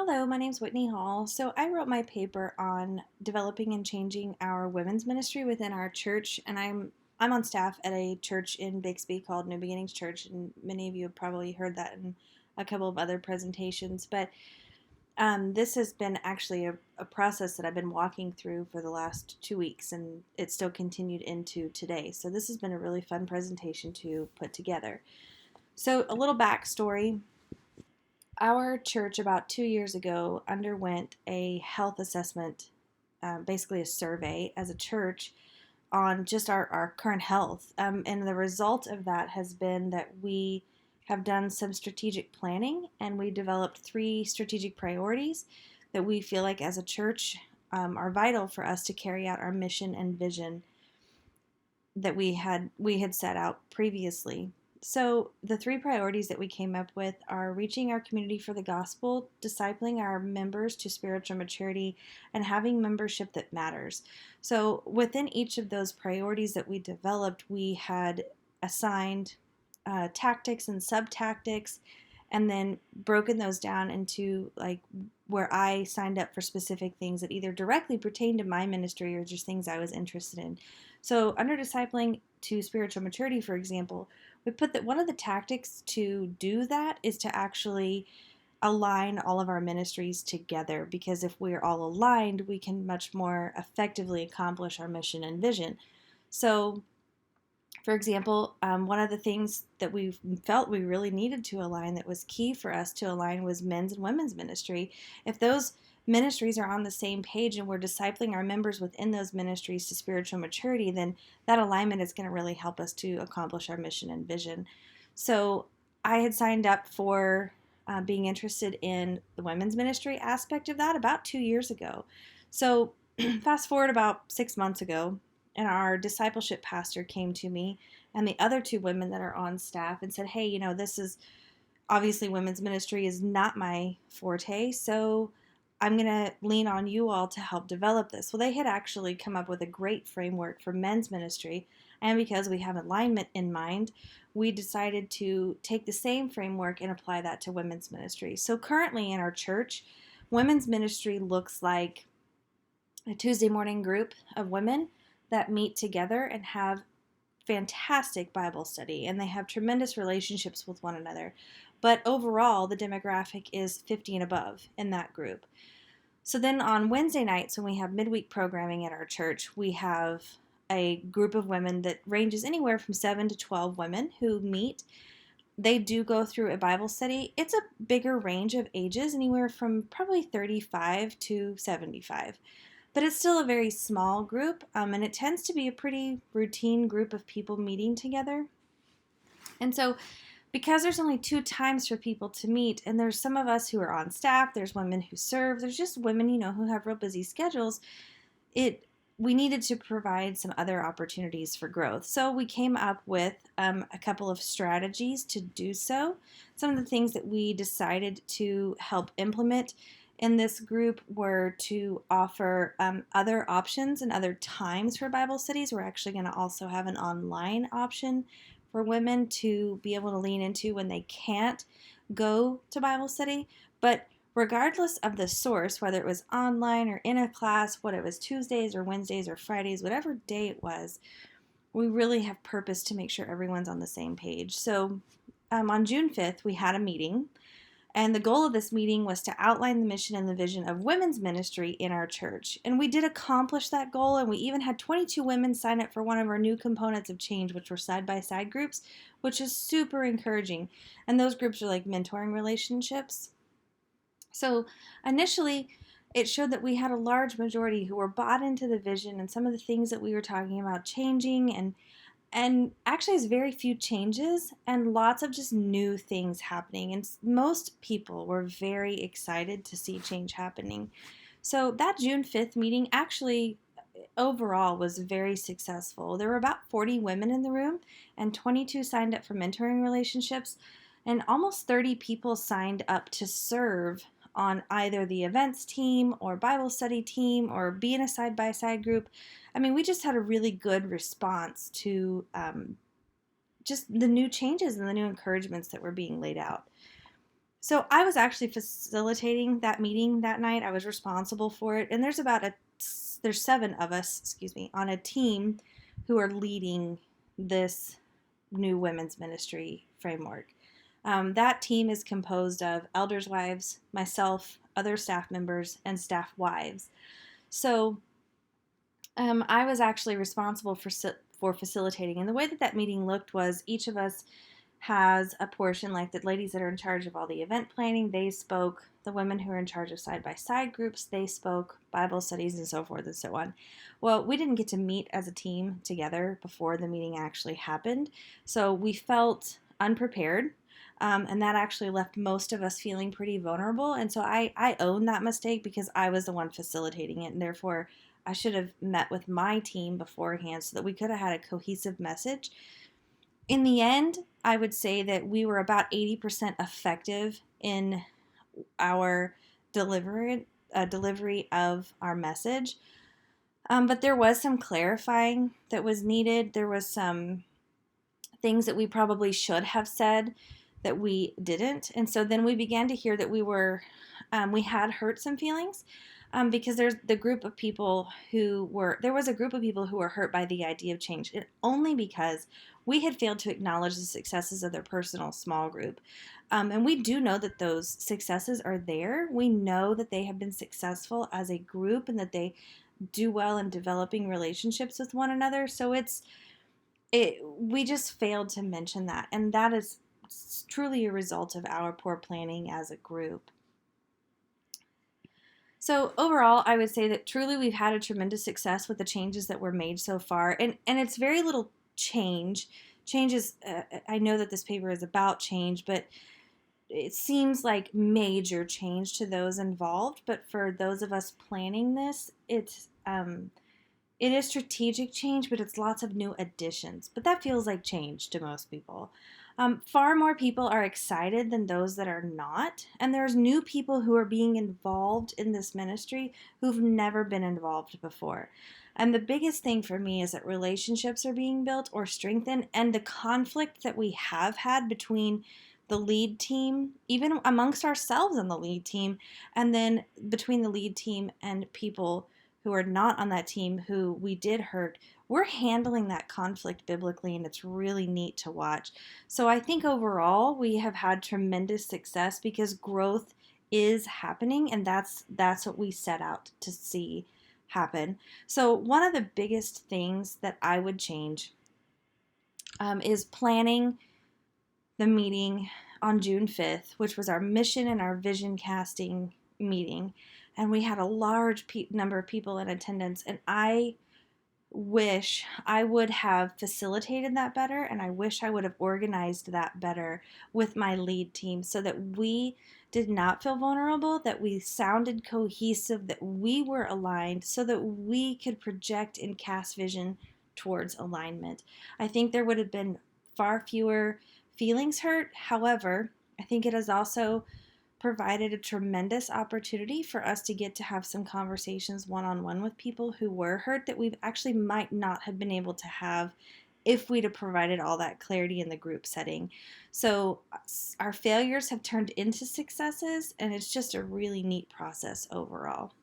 Hello, my name's Whitney Hall. So I wrote my paper on developing and changing our women's ministry within our church, and I'm on staff at a church in Bixby called New Beginnings Church, and many of you have probably heard that in a couple of other presentations. But this has been actually a process that I've been walking through for the last 2 weeks, and it still continued into today. So this has been a really fun presentation to put together. So a little backstory. Our church about 2 years ago underwent a health assessment, basically a survey as a church on just our current health. And the result of that has been that we have done some strategic planning and we developed three strategic priorities that we feel like as a church are vital for us to carry out our mission and vision that we had set out previously. So, the three priorities that we came up with are reaching our community for the gospel, discipling our members to spiritual maturity, and having membership that matters. So, within each of those priorities that we developed, we had assigned tactics and sub tactics, and then broken those down into like where I signed up for specific things that either directly pertain to my ministry or just things I was interested in. So, under discipling to spiritual maturity, for example, we put that one of the tactics to do that is to actually align all of our ministries together, because if we're all aligned, we can much more effectively accomplish our mission and vision. So, for example, one of the things that we felt we really needed to align that was key for us to align was men's and women's ministry. If those ministries are on the same page and we're discipling our members within those ministries to spiritual maturity, then that alignment is going to really help us to accomplish our mission and vision. So I had signed up for being interested in the women's ministry aspect of that about 2 years ago. So fast forward about 6 months ago, and our discipleship pastor came to me and the other two women that are on staff and said, hey, this is obviously women's ministry is not my forte, so I'm going to lean on you all to help develop this. Well, they had actually come up with a great framework for men's ministry, and because we have alignment in mind, we decided to take the same framework and apply that to women's ministry. So currently in our church, women's ministry looks like a Tuesday morning group of women that meet together and have fantastic Bible study, and they have tremendous relationships with one another. But overall, the demographic is 50 and above in that group. So then on Wednesday nights, when we have midweek programming at our church, we have a group of women that ranges anywhere from 7 to 12 women who meet. They do go through a Bible study. It's a bigger range of ages, anywhere from probably 35 to 75. But it's still a very small group, and it tends to be a pretty routine group of people meeting together. And so, because there's only two times for people to meet, and there's some of us who are on staff, there's women who serve, there's just women, who have real busy schedules, we needed to provide some other opportunities for growth. So we came up with a couple of strategies to do so. Some of the things that we decided to help implement in this group were to offer other options and other times for Bible studies. We're actually going to also have an online option for women to be able to lean into when they can't go to Bible study. But regardless of the source, whether it was online or in a class, whether it was Tuesdays or Wednesdays or Fridays, whatever day it was, we really have purpose to make sure everyone's on the same page. So on June 5th, we had a meeting. And the goal of this meeting was to outline the mission and the vision of women's ministry in our church. And we did accomplish that goal, and we even had 22 women sign up for one of our new components of change, which were side-by-side groups, which is super encouraging. And those groups are like mentoring relationships. So initially, it showed that we had a large majority who were bought into the vision and some of the things that we were talking about changing, and actually there's very few changes and lots of just new things happening, and most people were very excited to see change happening. So that June 5th meeting actually overall was very successful. There were about 40 women in the room, and 22 signed up for mentoring relationships, and almost 30 people signed up to serve on either the events team or Bible study team or be in a side-by-side group. I mean, we just had a really good response to just the new changes and the new encouragements that were being laid out. So I was actually facilitating that meeting that night. I was responsible for it, and there's 7 of us, excuse me, on a team who are leading this new women's ministry framework. That team is composed of elders' wives, myself, other staff members, and staff wives. So I was actually responsible for facilitating, and the way that that meeting looked was each of us has a portion, like the ladies that are in charge of all the event planning, they spoke. The women who are in charge of side by side groups, they spoke. Bible studies and so forth and so on. Well, we didn't get to meet as a team together before the meeting actually happened, so we felt unprepared. And that actually left most of us feeling pretty vulnerable. And so I own that mistake because I was the one facilitating it, and therefore I should have met with my team beforehand so that we could have had a cohesive message. In the end, I would say that we were about 80% effective in our delivery of our message. But there was some clarifying that was needed. There was some things that we probably should have said that we didn't. And so then we began to hear that we had hurt some feelings. Because there was a group of people who were hurt by the idea of change, and only because we had failed to acknowledge the successes of their personal small group. And we do know that those successes are there. We know that they have been successful as a group and that they do well in developing relationships with one another. So we just failed to mention that, and that is truly a result of our poor planning as a group. So overall, I would say that truly we've had a tremendous success with the changes that were made so far, and it's very little change. Change is, I know that this paper is about change, but it seems like major change to those involved. But for those of us planning this, it is strategic change, but it's lots of new additions. But that feels like change to most people. Far more people are excited than those that are not. And there's new people who are being involved in this ministry who've never been involved before. And the biggest thing for me is that relationships are being built or strengthened, and the conflict that we have had between the lead team, even amongst ourselves in the lead team, and then between the lead team and people who are not on that team who we did hurt, we're handling that conflict biblically, and it's really neat to watch. So I think overall we have had tremendous success because growth is happening, and that's what we set out to see happen. So one of the biggest things that I would change is planning the meeting on June 5th, which was our mission and our vision casting meeting. And we had a large number of people in attendance, and I wish I would have facilitated that better, and I wish I would have organized that better with my lead team so that we did not feel vulnerable, that we sounded cohesive, that we were aligned so that we could project and cast vision towards alignment. I think there would have been far fewer feelings hurt. However, I think it has also provided a tremendous opportunity for us to get to have some conversations one-on-one with people who were hurt that we actually might not have been able to have if we'd have provided all that clarity in the group setting. So our failures have turned into successes, and it's just a really neat process overall.